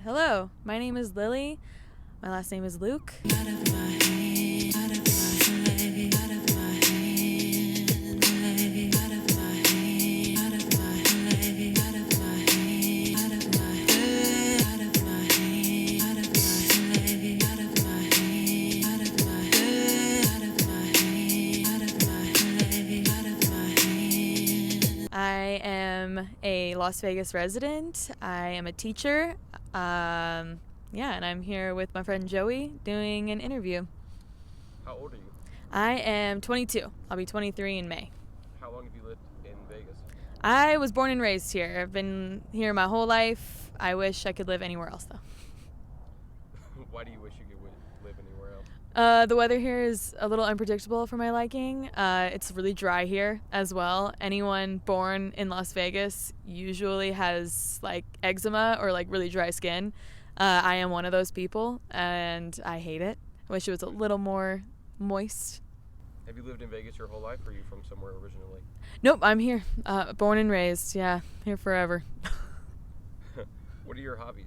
Hello, my name is Lillie. My last name is Luke. I am a Las Vegas resident. I am a teacher. And I'm here with my friend Joey doing an interview. How old are you? I am 22. I'll be 23 in May. How long have you lived in Vegas? I was born and raised here. I've been here my whole life. I wish I could live anywhere else, though. Why do you wish you could live anywhere else? The weather here is a little unpredictable for my liking. It's really dry here as well. Anyone born in Las Vegas usually has like eczema or like really dry skin. I am one of those people, and I hate it. I wish it was a little more moist. Have you lived in Vegas your whole life, or are you from somewhere originally? Nope, I'm here. Born and raised. Yeah, here forever. What are your hobbies?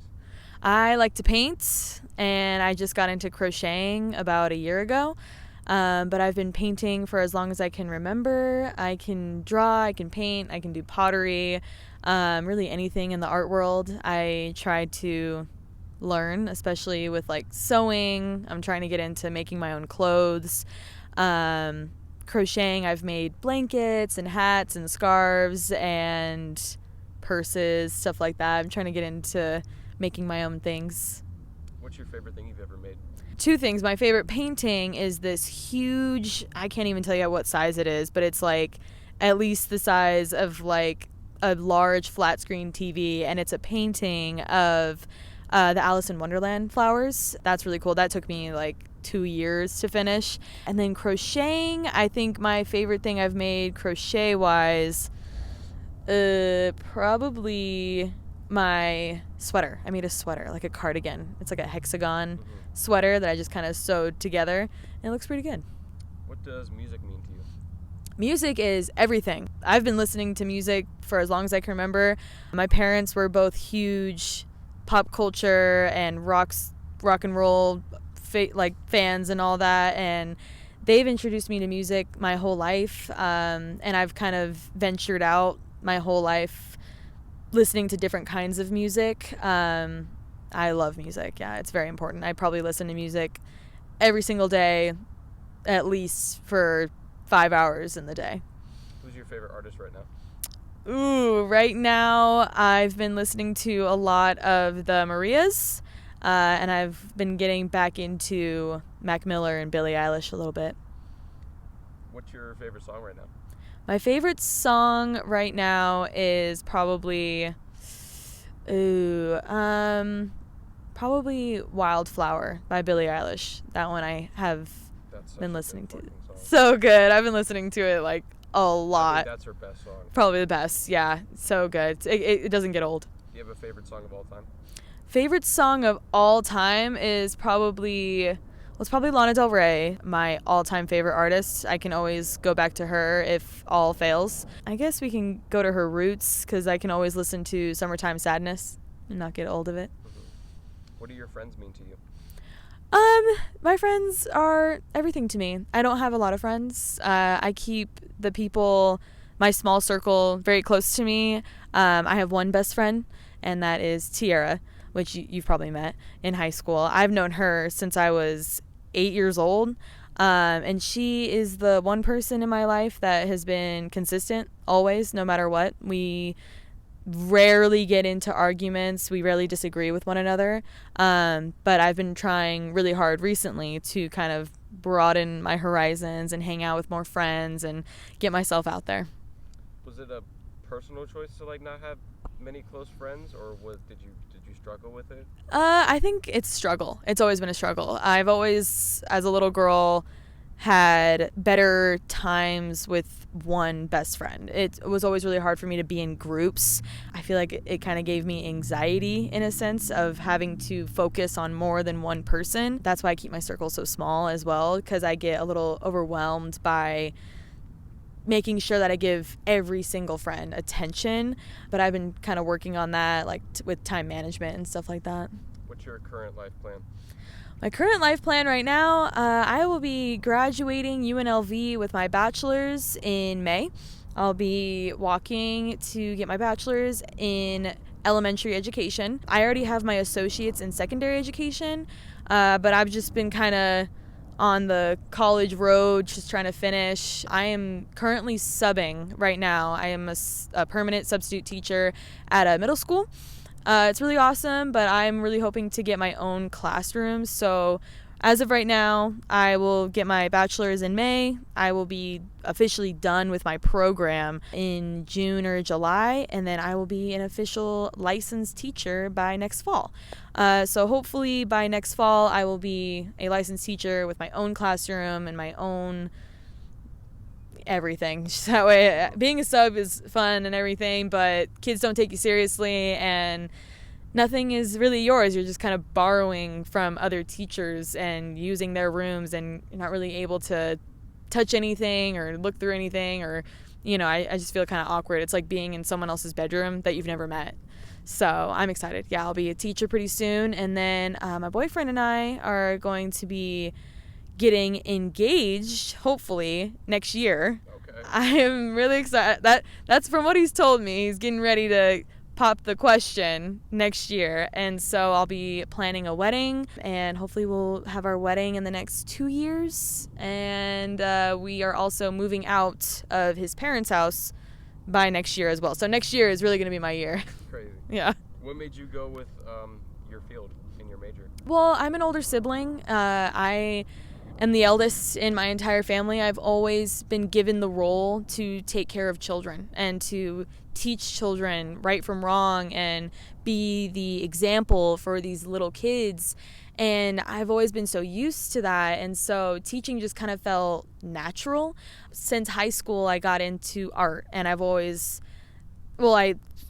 I like to paint, and I just got into crocheting about a year ago. But I've been painting for as long as I can remember. I can draw, I can paint, I can do pottery, really anything in the art world. I try to learn, especially with like sewing. I'm trying to get into making my own clothes. Crocheting, I've made blankets and hats and scarves and purses, stuff like that. I'm trying to get into making my own things. What's your favorite thing you've ever made? Two things. My favorite painting is this huge, I can't even tell you what size it is, but it's like at least the size of like a large flat screen TV, and it's a painting of the Alice in Wonderland flowers. That's really cool. That took me like 2 years to finish. And then crocheting, I think my favorite thing I've made crochet wise, probably my sweater. I made a sweater, like a cardigan. It's like a hexagon sweater that I just kind of sewed together, and it looks pretty good. What does music mean to you? Music is everything. I've been listening to music for as long as I can remember. My parents were both huge pop culture and rock and roll fans and all that, and they've introduced me to music my whole life, and I've kind of ventured out my whole life listening to different kinds of music. I love music. Yeah, it's very important. I probably listen to music every single day, at least for 5 hours in the day. Who's your favorite artist right now? Ooh, right now I've been listening to a lot of the Marias, and I've been getting back into Mac Miller and Billie Eilish a little bit. What's your favorite song right now? My favorite song right now is probably Wildflower by Billie Eilish. That one I have been listening to. So good. I've been listening to it like a lot. I think that's her best song. Probably the best. Yeah, so good. It doesn't get old. Do you have a favorite song of all time? Favorite song of all time is probably Lana Del Rey, my all-time favorite artist. I can always go back to her if all fails. I guess we can go to her roots, because I can always listen to Summertime Sadness and not get old of it. What do your friends mean to you? My friends are everything to me. I don't have a lot of friends. I keep the people, my small circle, very close to me. I have one best friend, and that is Tiara, which you've probably met in high school. I've known her since I was 8 years old, and she is the one person in my life that has been consistent always, no matter what. We rarely get into arguments. We rarely disagree with one another, but I've been trying really hard recently to kind of broaden my horizons and hang out with more friends and get myself out there. Was it a personal choice to like not have many close friends, or did you struggle with it? I think it's struggle. It's always been a struggle. I've always, as a little girl, had better times with one best friend. It was always really hard for me to be in groups. I feel like it kind of gave me anxiety in a sense of having to focus on more than one person. That's why I keep my circle so small as well, because I get a little overwhelmed by making sure that I give every single friend attention. But I've been kind of working on that, like with time management and stuff like that. What's your current life plan? My current life plan right now, I will be graduating UNLV with my bachelor's in May. I'll be walking to get my bachelor's in elementary education. I already have my associates in secondary education, but I've just been kind of on the college road, just trying to finish. I am currently subbing right now. I am a permanent substitute teacher at a middle school. It's really awesome, but I'm really hoping to get my own classroom. So as of right now, I will get my bachelor's in May. I will be officially done with my program in June or July, and then I will be an official licensed teacher by next fall. So hopefully by next fall, I will be a licensed teacher with my own classroom and my own everything. Just that way, being a sub is fun and everything, but kids don't take you seriously, and nothing is really yours. You're just kind of borrowing from other teachers and using their rooms, and you're not really able to touch anything or look through anything, or, I just feel kind of awkward. It's like being in someone else's bedroom that you've never met. So I'm excited. Yeah, I'll be a teacher pretty soon, and then my boyfriend and I are going to be getting engaged hopefully next year. Okay. I am really excited. That's from what he's told me. He's getting ready to pop the question next year, and so I'll be planning a wedding, and hopefully we'll have our wedding in the next 2 years, and we are also moving out of his parents' house by next year as well. So next year is really going to be my year. Crazy. Yeah. What made you go with your field in your major? Well, I'm an older sibling. I am the eldest in my entire family. I've always been given the role to take care of children and to teach children right from wrong and be the example for these little kids. And I've always been so used to that. And so teaching just kind of felt natural. Since high school, I got into art, and I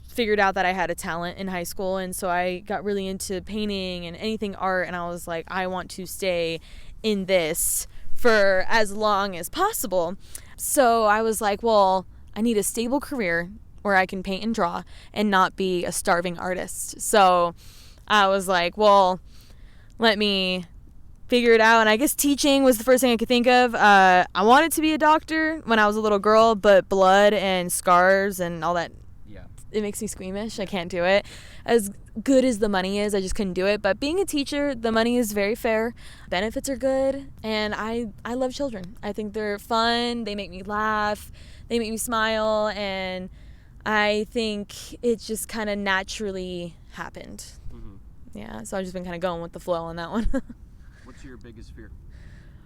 figured out that I had a talent in high school. And so I got really into painting and anything art. And I was like, I want to stay in this for as long as possible. So I was like, well, I need a stable career where I can paint and draw and not be a starving artist. So I was like, well, let me figure it out. And I guess teaching was the first thing I could think of. I wanted to be a doctor when I was a little girl, but blood and scars and all that, it makes me squeamish. I can't do it. As good as the money is, I just couldn't do it. But being a teacher, the money is very fair. Benefits are good. And I love children. I think they're fun. They make me laugh. They make me smile. And I think it just kind of naturally happened. Mm-hmm. Yeah, so I've just been kind of going with the flow on that one. What's your biggest fear?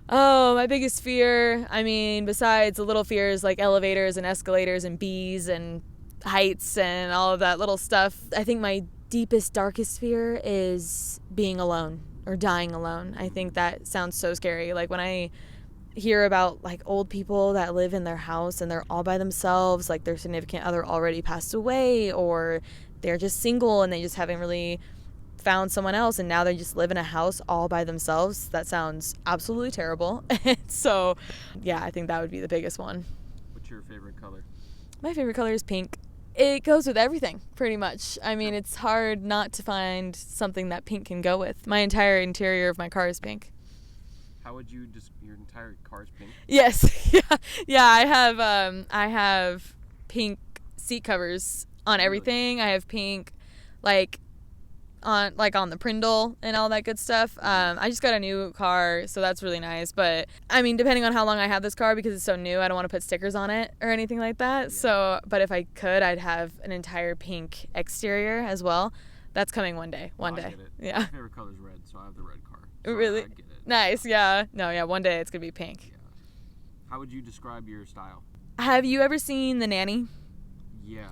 Oh, my biggest fear, besides the little fears like elevators and escalators and bees and heights and all of that little stuff, I think my deepest, darkest fear is being alone or dying alone. I think that sounds so scary. Like when I hear about like old people that live in their house and they're all by themselves, like their significant other already passed away, or they're just single and they just haven't really found someone else and now they just live in a house all by themselves. That sounds absolutely terrible. So yeah, I think that would be the biggest one. What's your favorite color? My favorite color is pink. It goes with everything, pretty much. It's hard not to find something that pink can go with. My entire interior of my car is pink. How would you your entire car is pink? Yes. Yeah. I have pink seat covers on everything. I have pink, on the Prindle and all that good stuff. I just got a new car, so that's really nice. But depending on how long I have this car, because it's so new, I don't want to put stickers on it or anything like that. Yeah. So, but if I could, I'd have an entire pink exterior as well. That's coming one day. One day. I get it. Yeah. My favorite color is red, so I have the red car. So really? I get it. Nice. Yeah. No. Yeah. One day it's gonna be pink. Yeah. How would you describe your style? Have you ever seen The Nanny? Yeah.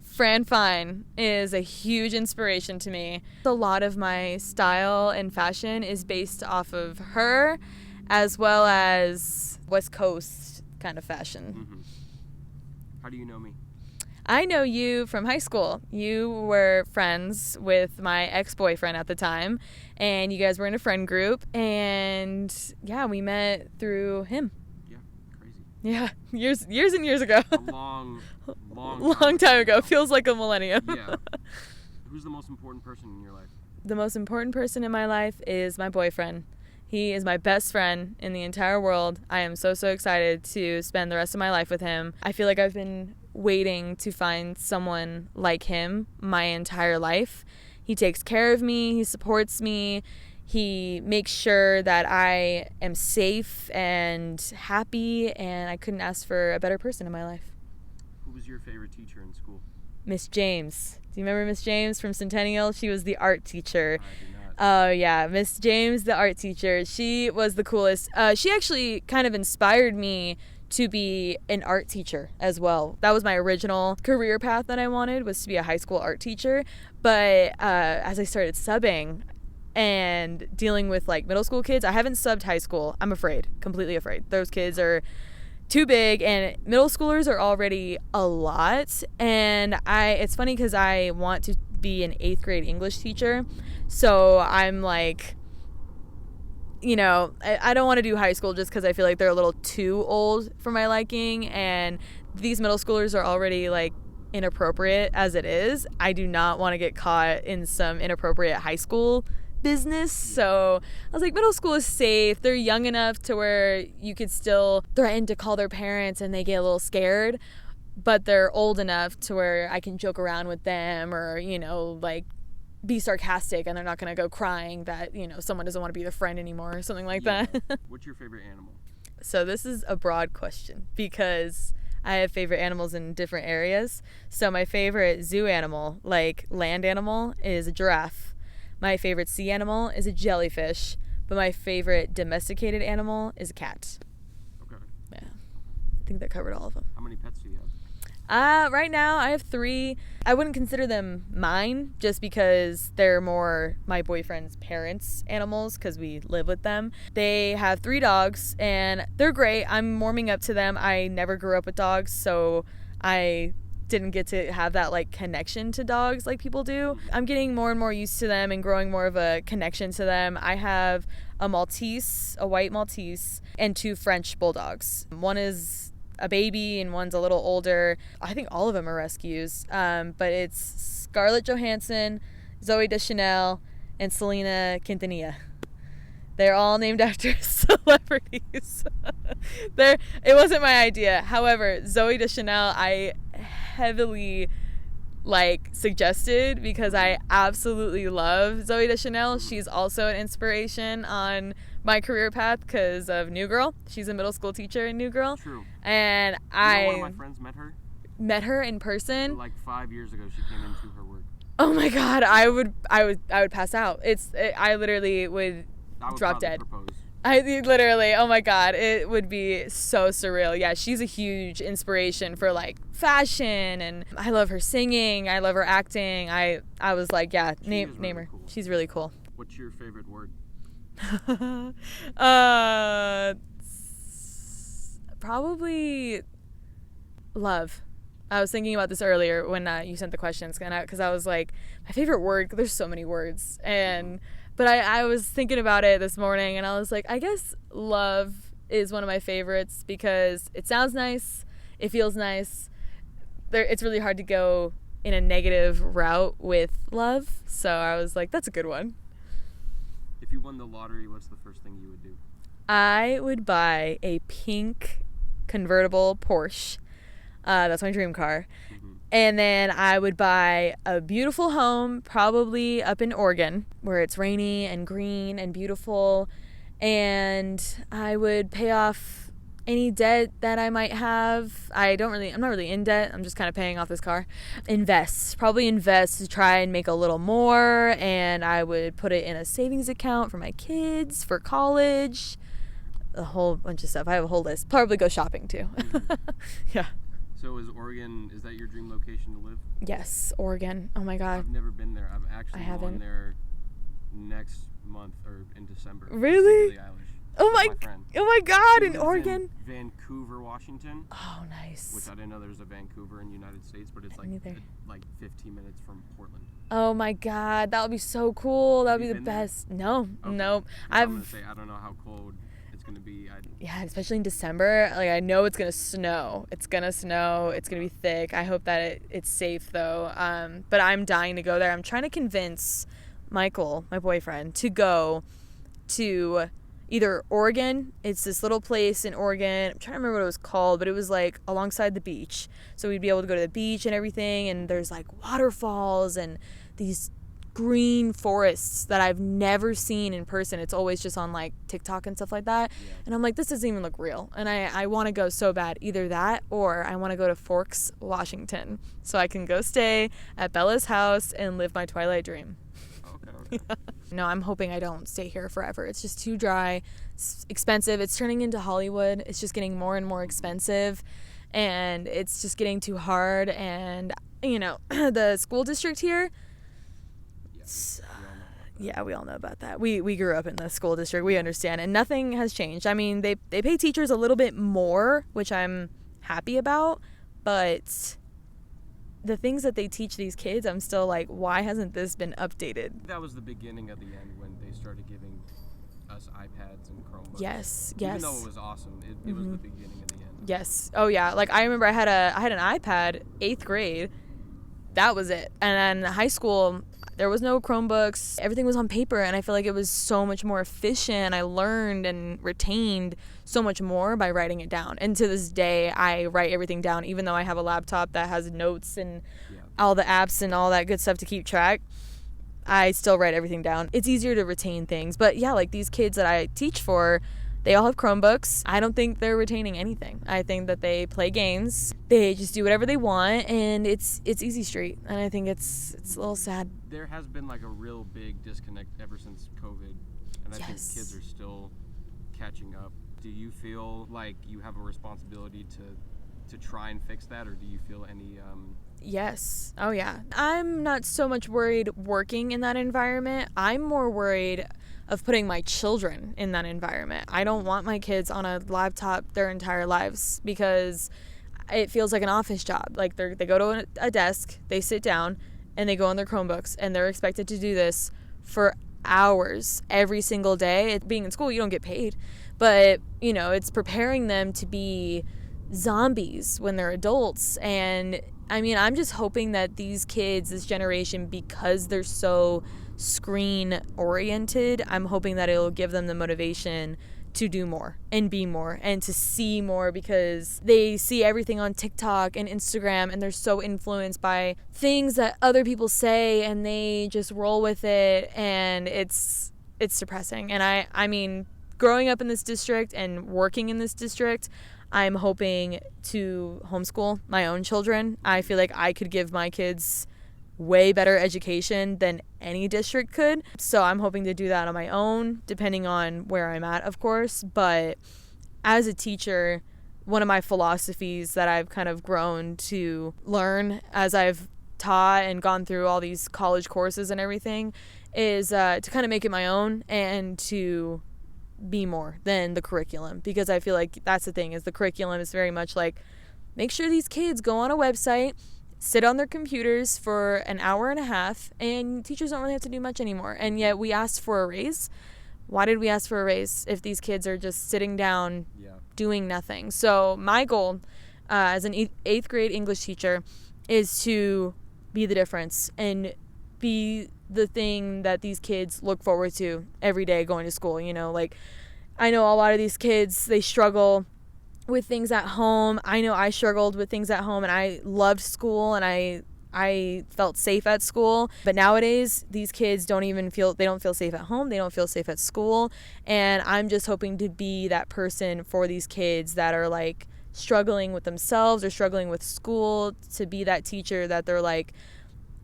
Fran Fine is a huge inspiration to me. A lot of my style and fashion is based off of her, as well as West Coast kind of fashion. Mm-hmm. How do you know me? I know you from high school. You were friends with my ex-boyfriend at the time, and you guys were in a friend group, and yeah, we met through him. Yeah, years and years ago. A long time ago. Feels like a millennium. Yeah. Who's the most important person in your life? The most important person in my life is my boyfriend. He is my best friend in the entire world. I am so excited to spend the rest of my life with him. I feel like I've been waiting to find someone like him my entire life. He takes care of me, he supports me, he makes sure that I am safe and happy, and I couldn't ask for a better person in my life. Who was your favorite teacher in school? Miss James. Do you remember Miss James from Centennial? She was the art teacher. I do not. Oh, yeah. Miss James, the art teacher. She was the coolest. She actually kind of inspired me to be an art teacher as well. That was my original career path that I wanted, was to be a high school art teacher. But as I started subbing and dealing with like middle school kids, I haven't subbed high school. I'm afraid, completely afraid. Those kids are too big, and middle schoolers are already a lot. And it's funny because I want to be an 8th grade English teacher, so I'm like, you know, I don't want to do high school just because I feel like they're a little too old for my liking, and these middle schoolers are already like inappropriate as it is. I do not want to get caught in some inappropriate high school business. So I was like, middle school is safe. They're young enough to where you could still threaten to call their parents and they get a little scared, but they're old enough to where I can joke around with them, or, you know, like be sarcastic, and they're not going to go crying that, you know, someone doesn't want to be their friend anymore or something like that. What's your favorite animal? So this is a broad question because I have favorite animals in different areas. So my favorite zoo animal, like land animal, is a giraffe. My favorite sea animal is a jellyfish, but my favorite domesticated animal is a cat. Okay. Yeah, I think that covered all of them. How many pets do you have? Right now I have 3. I wouldn't consider them mine just because they're more my boyfriend's parents' animals because we live with them. They have 3 dogs and they're great. I'm warming up to them. I never grew up with dogs, so I didn't get to have that like connection to dogs like people do. I'm getting more and more used to them and growing more of a connection to them. I have a Maltese, a white Maltese, and 2 French bulldogs. One is a baby and one's a little older. I think all of them are rescues, but it's Scarlett Johansson, Zoe Deschanel, and Selena Quintanilla. They're all named after celebrities. It wasn't my idea. However, Zoe Deschanel, I heavily suggested because I absolutely love Zoe Deschanel. She's also an inspiration on my career path because of New Girl. She's a middle school teacher in New Girl. True. And one of my friends met her in person. Like 5 years ago, she came into her work. Oh my God, I would pass out. I literally would drop dead. Propose. I literally, oh my God, it would be so surreal. Yeah, she's a huge inspiration for like fashion, and I love her singing. I love her acting. I was like, yeah, name her. Cool. She's really cool. What's your favorite word? Probably love. I was thinking about this earlier when you sent the questions, because I was like, my favorite word, there's so many words, but I was thinking about it this morning, and I was like, I guess love is one of my favorites because it sounds nice, it feels nice. It's really hard to go in a negative route with love, so I was like, that's a good one. If you won the lottery, what's the first thing you would do? I would buy a pink convertible Porsche. That's my dream car. Mm-hmm. And then I would buy a beautiful home, probably up in Oregon, where it's rainy and green and beautiful. And I would pay off any debt that I might have. I'm not really in debt. I'm just kind of paying off this car. Probably invest to try and make a little more. And I would put it in a savings account for my kids, for college, a whole bunch of stuff. I have a whole list. Probably go shopping too. Mm-hmm. Yeah. So is that your dream location to live? Yes, Oregon. Oh my God. I've never been there. I'm actually going there next month or in December. Really? Billie Eilish. Oh my God, She in lives Oregon. In Vancouver, Washington. Oh, nice. Which I didn't know there's a Vancouver in the United States, but it's like 15 minutes from Portland. Oh my God, that would be so cool. That would be the best. There? No, okay. Nope. I'm gonna say I don't know how cold it's gonna be. Yeah, especially in December. I know it's gonna snow. It's gonna be thick. I hope that it's safe though. But I'm dying to go there. I'm trying to convince Michael, my boyfriend, to go to either Oregon. It's this little place in Oregon. I'm trying to remember what it was called, but it was like alongside the beach. So we'd be able to go to the beach and everything, and there's like waterfalls and these green forests that I've never seen in person. It's always just on like TikTok and stuff like that. Yeah. And I'm like, this doesn't even look real. And I want to go so bad. Either that or I want to go to Forks, Washington, so I can go stay at Bella's house and live my Twilight dream. Okay. Yeah. No, I'm hoping I don't stay here forever. It's just too dry. It's expensive. It's turning into Hollywood. It's just getting more and more expensive, and it's just getting too hard. And, you know, the school district here, yeah, we all know about that. We grew up in the school district. We understand, and nothing has changed. I mean, they pay teachers a little bit more, which I'm happy about, but the things that they teach these kids, I'm still like, why hasn't this been updated? That was the beginning of the end when they started giving us iPads and Chromebooks. Yes. Even though it was awesome, it was the beginning of the end. Yes. Oh yeah. Like I remember I had an iPad, 8th grade. That was it. And then high school, there was no Chromebooks. Everything was on paper, and I feel like it was so much more efficient. I learned and retained so much more by writing it down. And to this day, I write everything down, even though I have a laptop that has notes and all the apps and all that good stuff to keep track. I still write everything down. It's easier to retain things. But yeah, like these kids that I teach for, they all have Chromebooks. I don't think they're retaining anything. I think that they play games. They just do whatever they want, and it's easy street. And I think it's a little sad. There has been like a real big disconnect ever since COVID, and I think kids are still catching up. Do you feel like you have a responsibility to try and fix that, or do you feel any Yes. Oh yeah. I'm not so much worried working in that environment. I'm more worried of putting my children in that environment. I don't want my kids on a laptop their entire lives, because it feels like an office job. Like they go to a desk, they sit down, and they go on their Chromebooks, and they're expected to do this for hours every single day. Being in school, you don't get paid, but you know, it's preparing them to be zombies when they're adults. And I mean, I'm just hoping that these kids, this generation, because they're so screen oriented, I'm hoping that it'll give them the motivation to do more and be more and to see more, because they see everything on TikTok and Instagram, and they're so influenced by things that other people say, and they just roll with it, and it's depressing. And I mean, growing up in this district and working in this district, I'm hoping to homeschool my own children. I feel like I could give my kids way better education than any district could. So I'm hoping to do that on my own, depending on where I'm at, of course. But as a teacher, one of my philosophies that I've kind of grown to learn as I've taught and gone through all these college courses and everything is to kind of make it my own and to be more than the curriculum, because I feel like that's the thing, is the curriculum is very much like, make sure these kids go on a website, sit on their computers for an hour and a half, and teachers don't really have to do much anymore. And yet we asked for a raise. Why did we ask for a raise if these kids are just sitting down doing nothing? So my goal as an 8th grade English teacher is to be the difference and be the thing that these kids look forward to every day going to school. You know, like, I know a lot of these kids, they struggle with things at home. I know I struggled with things at home, and I loved school, and I felt safe at school. But nowadays, these kids don't feel safe at home. They don't feel safe at school. And I'm just hoping to be that person for these kids that are like struggling with themselves or struggling with school, to be that teacher that they're like,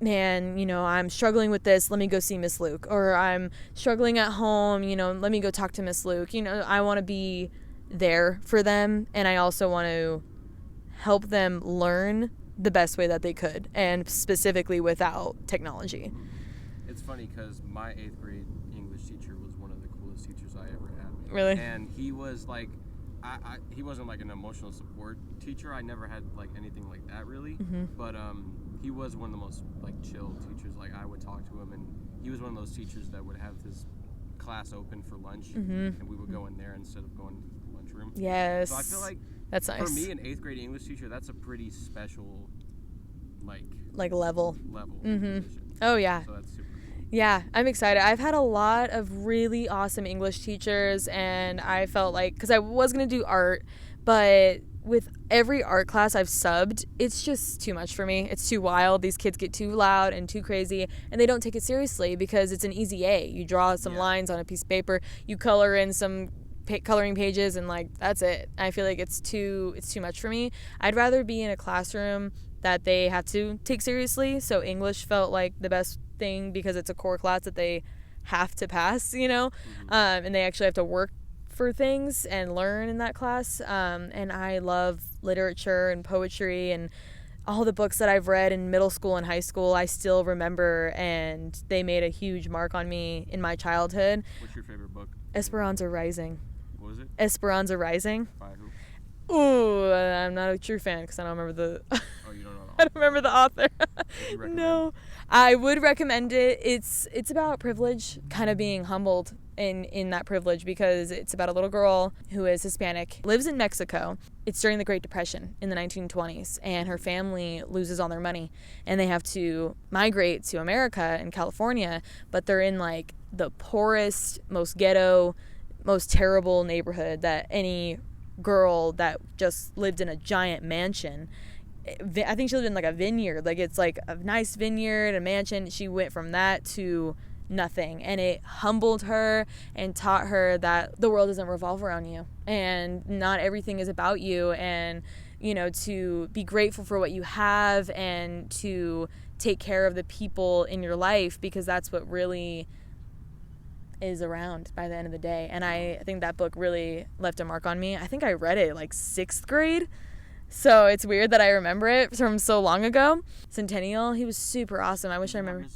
man, you know, I'm struggling with this, let me go see Miss Luke. Or I'm struggling at home, you know, let me go talk to Miss Luke. You know, I want to be there for them, and I also want to help them learn the best way that they could, and specifically without technology. It's funny because my 8th grade English teacher was one of the coolest teachers I ever had. Really? And he was like, he wasn't like an emotional support teacher. I never had like anything like that really. Mm-hmm. But he was one of the most like chill teachers. Like, I would talk to him, and he was one of those teachers that would have his class open for lunch, and we would go in there instead of going to the lunchroom. Yes. So I feel like that's nice. For me, an 8th grade English teacher, that's a pretty special, like level. Mm-hmm. Position. Oh yeah. So that's super cool. Yeah, I'm excited. I've had a lot of really awesome English teachers, and I felt like, because I was going to do art, but with every art class I've subbed, it's just too much for me. It's too wild. These kids get too loud and too crazy, and they don't take it seriously because it's an easy A. You draw some lines on a piece of paper, you color in some coloring pages, and like that's it. I feel like it's too much for me. I'd rather be in a classroom that they have to take seriously. So English felt like the best thing because it's a core class that they have to pass, and they actually have to work for things and learn in that class. And I love literature and poetry, and all the books that I've read in middle school and high school I still remember, and they made a huge mark on me in my childhood. What's your favorite book? Esperanza Rising. What was it? Esperanza Rising. By who? Ooh, I'm not a true fan because I don't remember the Oh, you don't know the author? I don't remember the author. Would you recommend? No, I would recommend it. It's about privilege, kind of being humbled in that privilege, because it's about a little girl who is Hispanic, lives in Mexico. It's during the Great Depression in the 1920s, and her family loses all their money, and they have to migrate to America in California, but they're in like the poorest, most ghetto, most terrible neighborhood that any girl that just lived in a giant mansion. I think she lived in like a vineyard. Like it's like a nice vineyard, a mansion. She went from that to nothing, and it humbled her and taught her that the world doesn't revolve around you, and not everything is about you, and to be grateful for what you have, and to take care of the people in your life, because that's what really is around by the end of the day. And I think that book really left a mark on me. I think I read it like 6th grade. So it's weird that I remember it from so long ago. Centennial, he was super awesome. I wish I remember.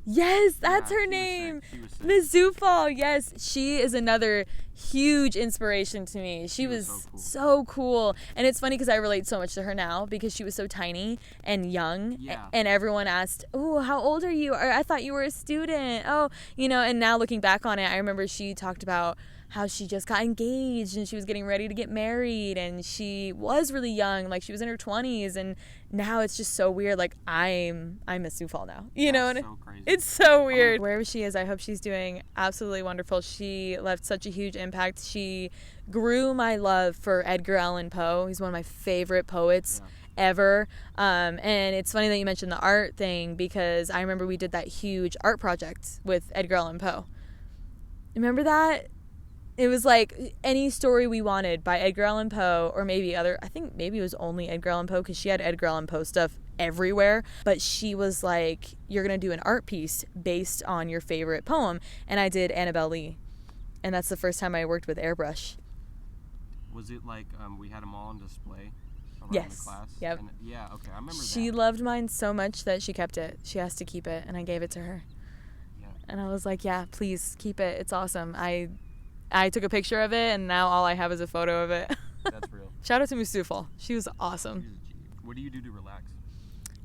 Yes, that's her name. Miss Zufall, yes. She is another huge inspiration to me. She was so cool. And it's funny because I relate so much to her now, because she was so tiny and young. Yeah. And everyone asked, oh, how old are you? Or I thought you were a student. Oh, and now looking back on it, I remember she talked about how she just got engaged and she was getting ready to get married, and she was really young, like she was in her 20s, and now it's just so weird. Like I'm Miss Sioux Fall now, That's so crazy. It's so weird. Wherever she is, I hope she's doing absolutely wonderful. She left such a huge impact. She grew my love for Edgar Allan Poe. He's one of my favorite poets ever. And it's funny that you mentioned the art thing, because I remember we did that huge art project with Edgar Allan Poe. Remember that? It was like any story we wanted by Edgar Allan Poe, or maybe I think maybe it was only Edgar Allan Poe, because she had Edgar Allan Poe stuff everywhere. But she was like, you're going to do an art piece based on your favorite poem. And I did Annabelle Lee. And that's the first time I worked with airbrush. Was it like we had them all on display around yes. the class? Yep. And, yeah, okay, I remember She that. loved mine so much that she kept it. She has to keep it, and I gave it to her. Yeah. And I was like, yeah, please keep it. It's awesome. I took a picture of it, and now all I have is a photo of it. That's real. Shout out to Miss Zufall. She was awesome. She's a G. What do you do to relax?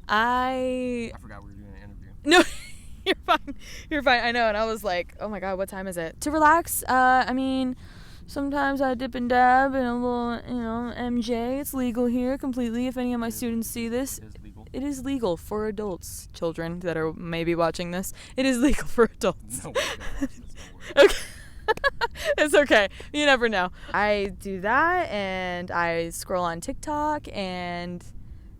I forgot we were doing an interview. No, you're fine. You're fine. I know. And I was like, oh my God, what time is it? To relax, I mean, sometimes I dip and dab in a little, MJ. It's legal here completely. If any of my students see this, it is legal for adults. Children that are maybe watching this, it is legal for adults. No, okay. It's okay. You never know. I do that, and I scroll on TikTok and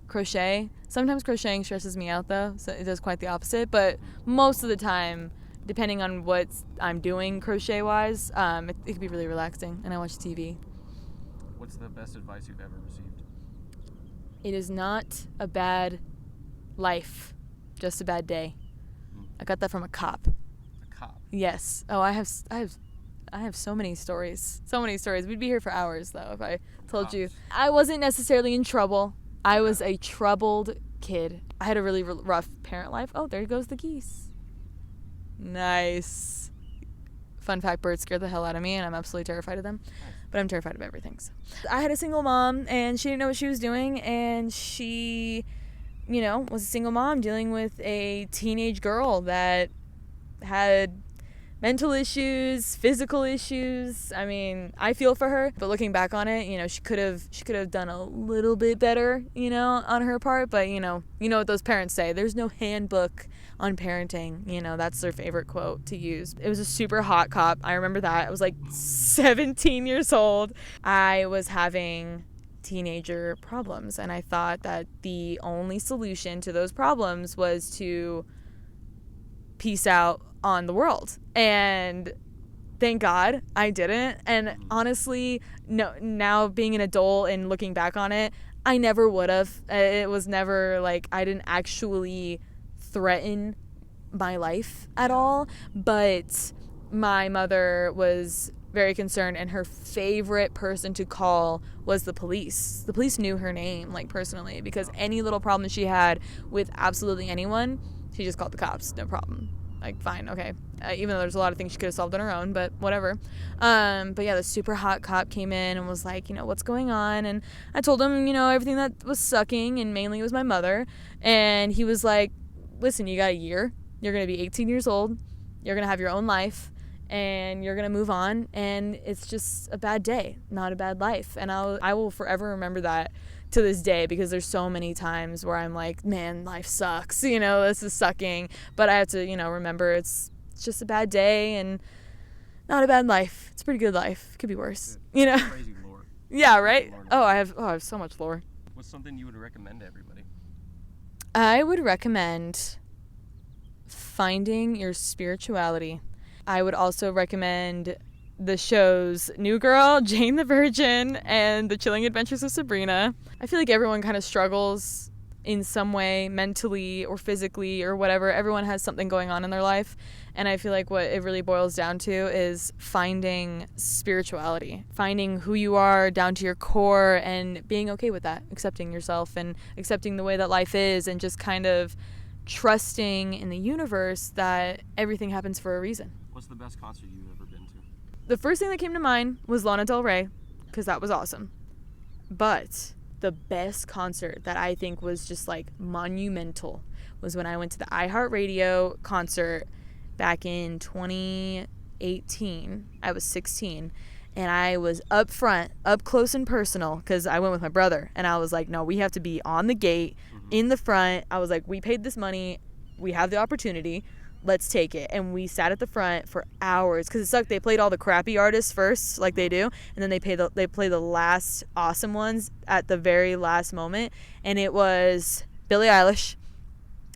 crochet. Sometimes crocheting stresses me out, though, so it does quite the opposite. But most of the time, depending on what I'm doing crochet-wise, it can be really relaxing, and I watch TV. What's the best advice you've ever received? It is not a bad life, just a bad day. I got that from a cop. A cop? Yes. Oh, I have so many stories. So many stories. We'd be here for hours, though, if I told you. I wasn't necessarily in trouble. I was a troubled kid. I had a really rough parent life. Oh, there goes the geese. Nice. Fun fact, birds scare the hell out of me, and I'm absolutely terrified of them. But I'm terrified of everything. So. I had a single mom, and she didn't know what she was doing, and she, was a single mom dealing with a teenage girl that had mental issues, physical issues. I mean, I feel for her, but looking back on it, you know, she could have done a little bit better, you know, on her part. But you know what those parents say. There's no handbook on parenting. You know, that's their favorite quote to use. It was a super hot cop. I remember that. I was like 17 years old. I was having teenager problems, and I thought that the only solution to those problems was to peace out on the world. And thank God I didn't. And honestly, no, now being an adult and looking back on it, I never would have. It was never like I didn't actually threaten my life at all. But my mother was very concerned, and her favorite person to call was the police. The police knew her name, like, personally, because any little problem she had with absolutely anyone, she just called the cops. No problem. Like, fine, okay. Even though there's a lot of things she could have solved on her own, but whatever. But yeah, the super hot cop came in and was like, you know, what's going on? And I told him, you know, everything that was sucking, and mainly it was my mother. And he was like, listen, you got a year. You're going to be 18 years old. You're going to have your own life. And you're going to move on, and it's just a bad day, not a bad life. And I will forever remember that to this day, because there's so many times where I'm like, man, life sucks, you know, this is sucking. But I have to, you know, remember it's just a bad day and not a bad life. It's a pretty good life. It could be worse, you know? Crazy lore. Yeah, right? I have so much lore. What's something you would recommend to everybody? I would recommend finding your spirituality. I would also recommend the shows New Girl, Jane the Virgin, and The Chilling Adventures of Sabrina. I feel like everyone kind of struggles in some way, mentally or physically or whatever. Everyone has something going on in their life. And I feel like what it really boils down to is finding spirituality, finding who you are down to your core and being okay with that, accepting yourself and accepting the way that life is, and just kind of trusting in the universe that everything happens for a reason. What's the best concert you've ever been to? The first thing that came to mind was Lana Del Rey, because that was awesome. But the best concert that I think was just like monumental was when I went to the iHeartRadio concert back in 2018. I was 16, and I was up front, up close and personal, because I went with my brother, and I was like, no, we have to be on the gate, in the front. I was like, we paid this money, we have the opportunity, let's take it. And we sat at the front for hours, because it sucked. They played all the crappy artists first, like they do, and then they play the last awesome ones at the very last moment. And it was Billie Eilish,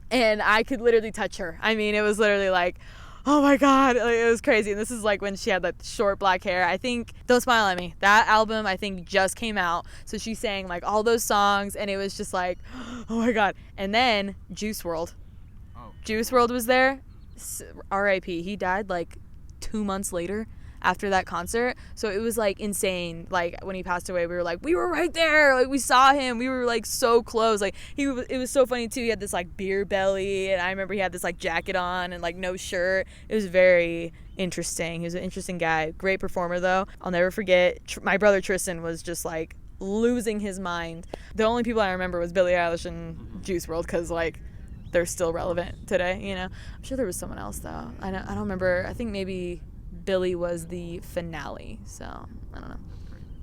and I could literally touch her. I mean, it was literally like, oh my God, it was crazy. And this is like when she had that short black hair. I think Don't Smile at Me, that album I think just came out, so she sang like all those songs, and it was just like, oh my God. And then Juice WRLD. Juice WRLD was there. R.I.P. He died like 2 months later after that concert. So it was like insane. Like when he passed away, we were like, we were right there. Like we saw him. We were like so close. Like it was so funny too. He had this like beer belly, and I remember he had this like jacket on and like no shirt. It was very interesting. He was an interesting guy. Great performer though. I'll never forget. My brother Tristan was just like losing his mind. The only people I remember was Billie Eilish and Juice WRLD, because like they're still relevant today, you know. I'm sure there was someone else though. I don't remember. I think maybe Billy was the finale. So I don't know.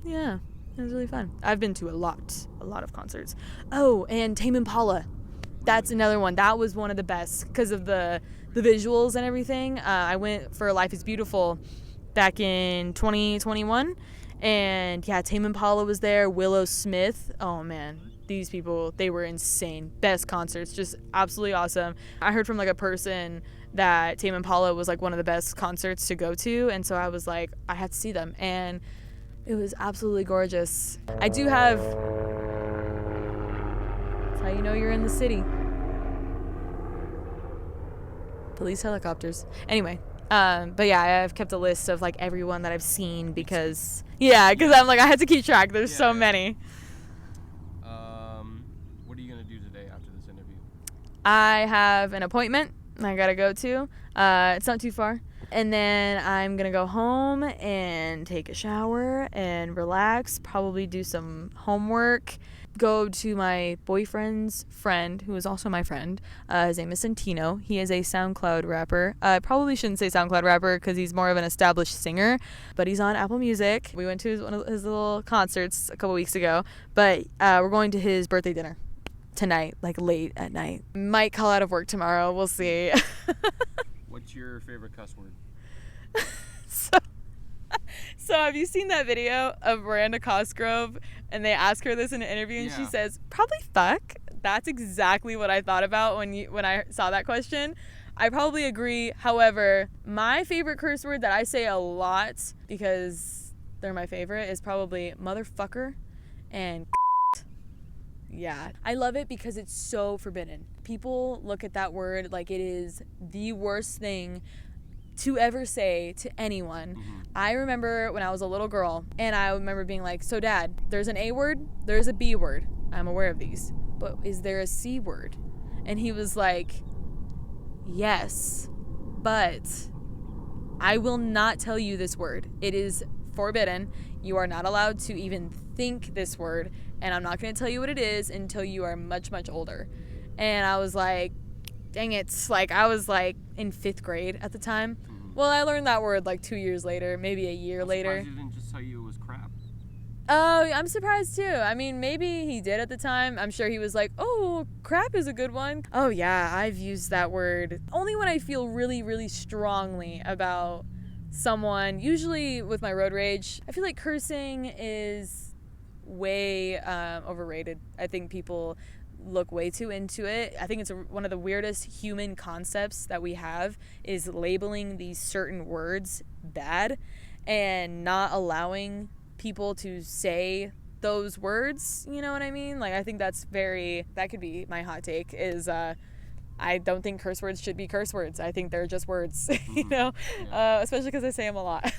Yeah, it was really fun. I've been to a lot of concerts. Oh, and Tame Impala. That's another one. That was one of the best because of the visuals and everything. I went for Life is Beautiful back in 2021, and yeah, Tame Impala was there. Willow Smith. Oh man. These people, they were insane. Best concerts, just absolutely awesome. I heard from like a person that Tame Impala was like one of the best concerts to go to, and so I was like, I had to see them, and it was absolutely gorgeous. I do have, that's how you know you're in the city. Police helicopters. Anyway, but yeah, I've kept a list of like everyone that I've seen because I'm like, I had to keep track. There's so many. I have an appointment I gotta go to. It's not too far. And then I'm gonna go home and take a shower and relax, probably do some homework, go to my boyfriend's friend, who is also my friend. His name is Santino. He is a SoundCloud rapper. I probably shouldn't say SoundCloud rapper because he's more of an established singer, but he's on Apple Music. We went to one of his little concerts a couple weeks ago, but we're going to his birthday dinner tonight, like late at night. Might call out of work tomorrow. We'll see. What's your favorite cuss word? So have you seen that video of Miranda Cosgrove and they ask her this in an interview and she says, probably fuck? That's exactly what I thought about when I saw that question. I probably agree. However, my favorite curse word that I say a lot because they're my favorite is probably motherfucker and yeah. I love it because it's so forbidden. People look at that word like it is the worst thing to ever say to anyone. Mm-hmm. I remember when I was a little girl and I remember being like, so Dad, there's an A word, there's a B word. I'm aware of these. But is there a C word? And he was like, yes, but I will not tell you this word. It is forbidden. You are not allowed to even think this word. And I'm not going to tell you what it is until you are much, much older. And I was like, dang it. Like, I was like in 5th grade at the time. Mm-hmm. Well, I learned that word like 2 years later, maybe a year later. I'm surprised he didn't just tell you it was crap. Oh, I'm surprised too. I mean, maybe he did at the time. I'm sure he was like, oh, crap is a good one. Oh yeah, I've used that word only when I feel really, really strongly about someone. Usually with my road rage, I feel like cursing is way overrated. I think people look way too into it. I think it's one of the weirdest human concepts that we have is labeling these certain words bad and not allowing people to say those words, you know what I mean? Like, I think that could be my hot take is I don't think curse words should be curse words. I think they're just words, you know, especially because I say them a lot.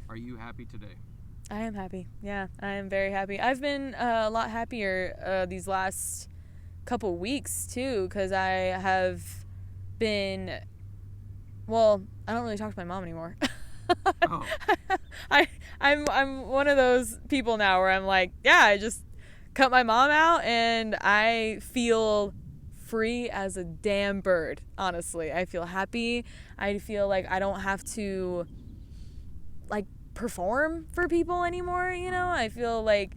Are you happy today? I am happy. Yeah, I am very happy. I've been a lot happier these last couple weeks too, because I have been, well, I don't really talk to my mom anymore. Oh. I'm one of those people now where I'm like, yeah, I just cut my mom out and I feel free as a damn bird. Honestly, I feel happy. I feel like I don't have to like perform for people anymore, you know? I feel like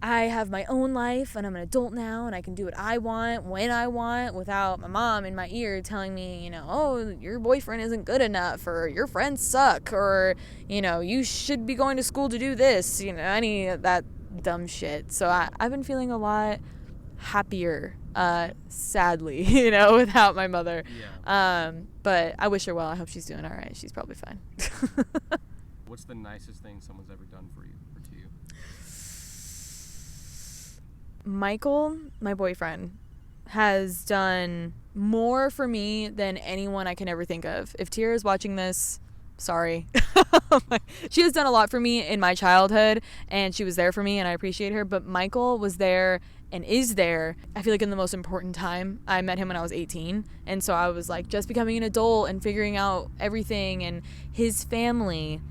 I have my own life and I'm an adult now and I can do what I want when I want without my mom in my ear telling me, you know, oh, your boyfriend isn't good enough or your friends suck or, you know, you should be going to school to do this, you know, any of that dumb shit. So I've been feeling a lot happier, sadly, you know, without my mother. Yeah. But I wish her well. I hope she's doing all right. She's probably fine. What's the nicest thing someone's ever done for you or to you? Michael, my boyfriend, has done more for me than anyone I can ever think of. If Tira is watching this, sorry. She has done a lot for me in my childhood, and she was there for me, and I appreciate her. But Michael was there and is there, I feel like, in the most important time. I met him when I was 18, and so I was like just becoming an adult and figuring out everything. And his family,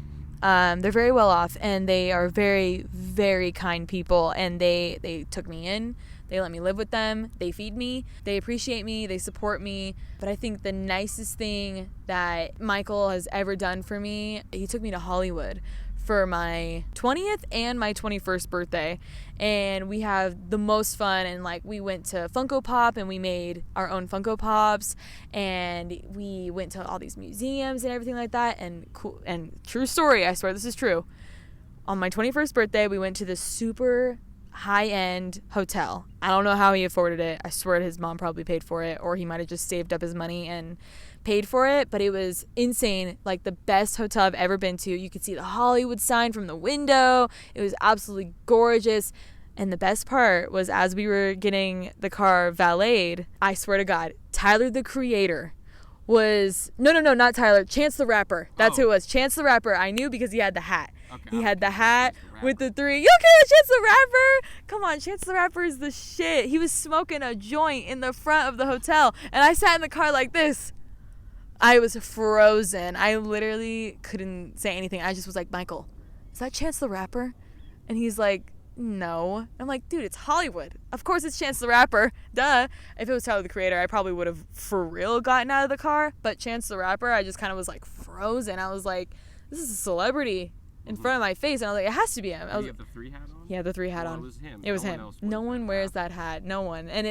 they're very well off and they are very, very kind people, and they took me in. They let me live with them. They feed me. They appreciate me. They support me. But I think the nicest thing that Michael has ever done for me, he took me to Hollywood for my 20th and my 21st birthday, and we have the most fun. And like, we went to Funko Pop and we made our own Funko Pops, and we went to all these museums and everything like that. And cool, and true story, I swear this is true, on my 21st birthday we went to this super high-end hotel. I don't know how he afforded it. I swear his mom probably paid for it, or he might have just saved up his money and paid for it, but it was insane. Like, the best hotel I've ever been to. You could see the Hollywood sign from the window. It was absolutely gorgeous. And the best part was, as we were getting the car valeted, I swear to God, Tyler the Creator was, no, not Tyler, Chance the Rapper. That's who it was. Chance the Rapper. I knew because he had the hat. Okay, he had the hat with the 3. You okay, Chance the Rapper? Come on, Chance the Rapper is the shit. He was smoking a joint in the front of the hotel, and I sat in the car like this. I was frozen. I literally couldn't say anything. I just was like, Michael, is that Chance the Rapper? And he's like, no. I'm like, dude, it's Hollywood. Of course it's Chance the Rapper. Duh. If it was Tyler the Creator, I probably would have for real gotten out of the car. But Chance the Rapper, I just kind of was like frozen. I was like, this is a celebrity in front of my face. And I was like, it has to be him. Did he have the 3 hat on? He had the 3 hat on. It was him. It was him. No one wears that hat. No one. And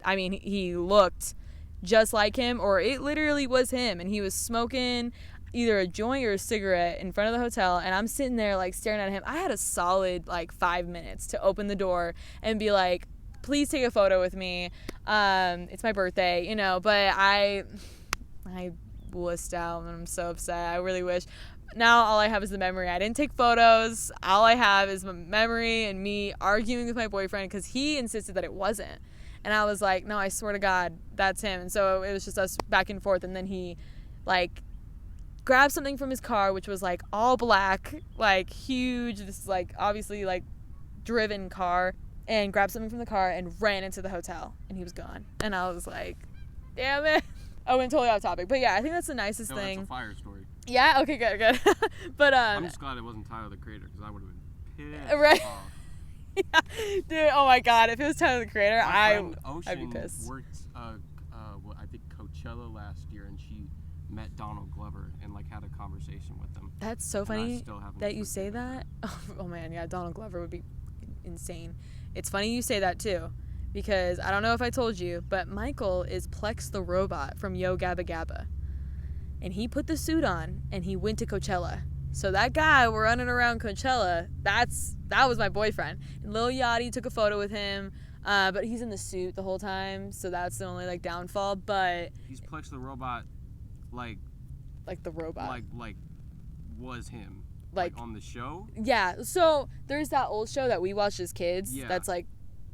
he looked just like him, or it literally was him. And he was smoking either a joint or a cigarette in front of the hotel, and I'm sitting there like staring at him. I had a solid like 5 minutes to open the door and be like, please take a photo with me. It's my birthday, you know, but I wussed out and I'm so upset. I really wish. Now all I have is the memory. I didn't take photos. All I have is my memory and me arguing with my boyfriend because he insisted that it wasn't. And I was like, no, I swear to God, that's him. And so it was just us back and forth. And then he like grabbed something from his car, which was like all black, like huge, this is like obviously like driven car, and grabbed something from the car and ran into the hotel, and he was gone. And I was like, damn it. I went totally off topic, but yeah, I think that's the nicest thing. That's a fire story. Yeah, okay, good. But I'm just glad it wasn't Tyler the Creator, because I would have been pissed right off. Yeah. Dude, oh my God, if it was Tyler the Creator, Ocean I'd be pissed. Worked I think Coachella last year, and she met Donald Glover and like had a conversation with him. That's so funny that you say that. Oh man, yeah, Donald Glover would be insane. It's funny you say that too, because I don't know if I told you, but Michael is Plex the Robot from Yo Gabba Gabba, and he put the suit on and he went to Coachella. So that guy we're running around Coachella, that was my boyfriend. And Lil Yachty took a photo with him, but he's in the suit the whole time, so that's the only like downfall. But he's Plex the Robot. Like the robot, like was him like on the show. Yeah, so there's that old show that we watched as kids. Yeah. That's like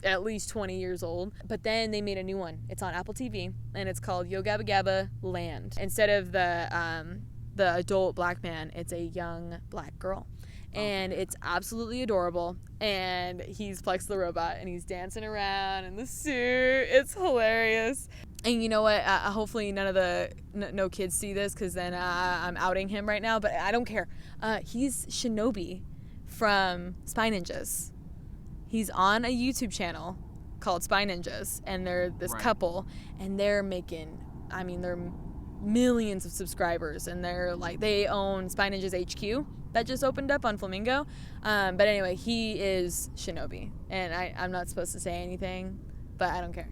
at least 20 years old. But then they made a new one. It's on Apple TV, and it's called Yo Gabba Gabba Land. Instead of the adult black man, it's a young black girl. And it's absolutely adorable. And he's Plex the Robot, and he's dancing around in the suit. It's hilarious. And you know what? Hopefully none of no kids see this, because then I'm outing him right now. But I don't care. He's Shinobi from Spy Ninjas. He's on a YouTube channel called Spy Ninjas, and they're this couple, and they're making, they're millions of subscribers, and they're like, they own Spy Ninjas HQ that just opened up on Flamingo. But anyway, he is Shinobi, and I'm not supposed to say anything, but I don't care.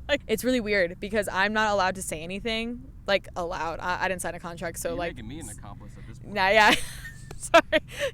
Like, it's really weird because I'm not allowed to say anything like aloud. I didn't sign a contract, so you're like making me an accomplice at this point. Nah, yeah. Sorry.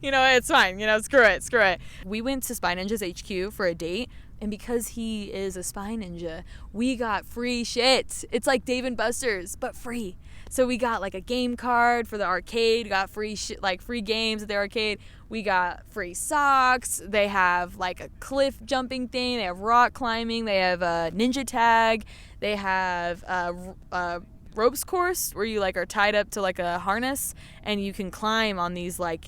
You know, it's fine. You know, screw it. We went to Spy Ninjas HQ for a date, and because he is a spy ninja, we got free shit. It's like Dave and Buster's, but free. So we got like a game card for the arcade, got free shit, like free games at the arcade. We got free socks. They have like a cliff jumping thing. They have rock climbing. They have a ninja tag. They have a ropes course where you like are tied up to like a harness, and you can climb on these like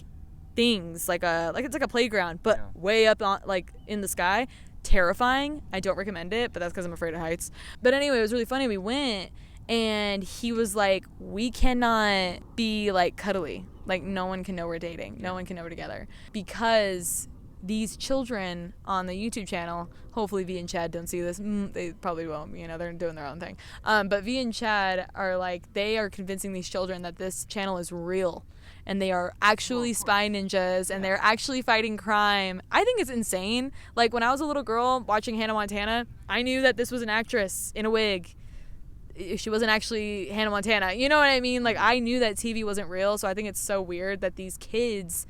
things, like it's like a playground, but way up on like in the sky. Terrifying. I don't recommend it, but that's because I'm afraid of heights. But anyway, it was really funny. We went, and he was like, we cannot be like cuddly. Like, no one can know we're dating. No one can know we're together. Because these children on the YouTube channel, hopefully V and Chad don't see this. They probably won't, you know, they're doing their own thing. But V and Chad are like, they are convincing these children that this channel is real. And they are actually spy ninjas, and they're actually fighting crime. I think it's insane. Like, when I was a little girl watching Hannah Montana, I knew that this was an actress in a wig. She wasn't actually Hannah Montana. You know what I mean? Like, I knew that TV wasn't real, so I think it's so weird that these kids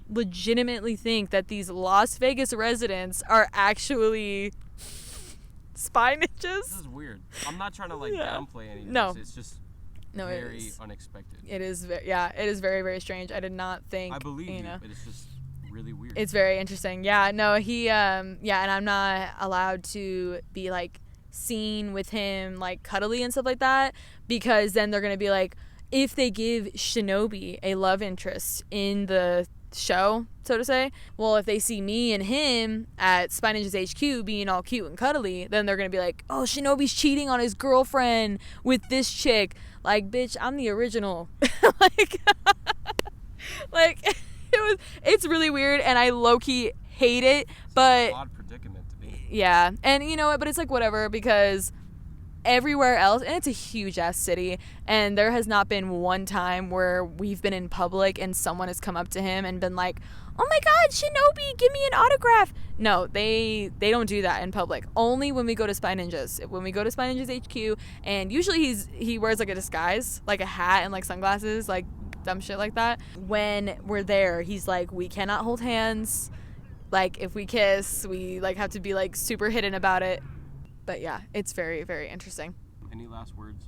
legitimately think that these Las Vegas residents are actually spy ninjas. This is weird. I'm not trying to, like, downplay any of this. No. It's just... No, very unexpected. It is, it is very, very strange. I did not think. I believe you, know. but it's just really weird. It's very interesting. Yeah, no, he, and I'm not allowed to be like seen with him like cuddly and stuff like that, because then they're gonna be like, if they give Shinobi a love interest in the show, so to say, well, if they see me and him at Spy Ninjas HQ being all cute and cuddly, then they're gonna be like, oh, Shinobi's cheating on his girlfriend with this chick. Like, bitch, I'm the original. like it's really weird, and I low-key hate it, but odd predicament to be. yeah. And you know what, but it's like whatever, because everywhere else, and it's a huge ass city, and there has not been one time where we've been in public and someone has come up to him and been like, oh my god, Shinobi, give me an autograph. No, they don't do that in public. Only when we go to Spy Ninjas. When we go to Spy Ninjas HQ, and usually he wears like a disguise, like a hat and like sunglasses, like dumb shit like that. When we're there, he's like, we cannot hold hands. Like if we kiss, we like have to be like super hidden about it. But yeah, it's very, very interesting. Any last words?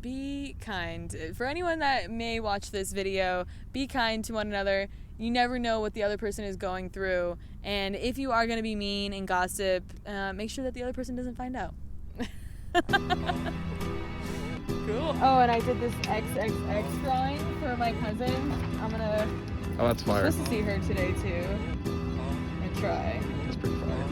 Be kind. For anyone that may watch this video, be kind to one another. You never know what the other person is going through. And if you are going to be mean and gossip, make sure that the other person doesn't find out. Cool. Oh, and I did this XXX drawing for my cousin. I'm going to... Oh, that's fire. I'm supposed to see her today, too. And try. That's pretty fire.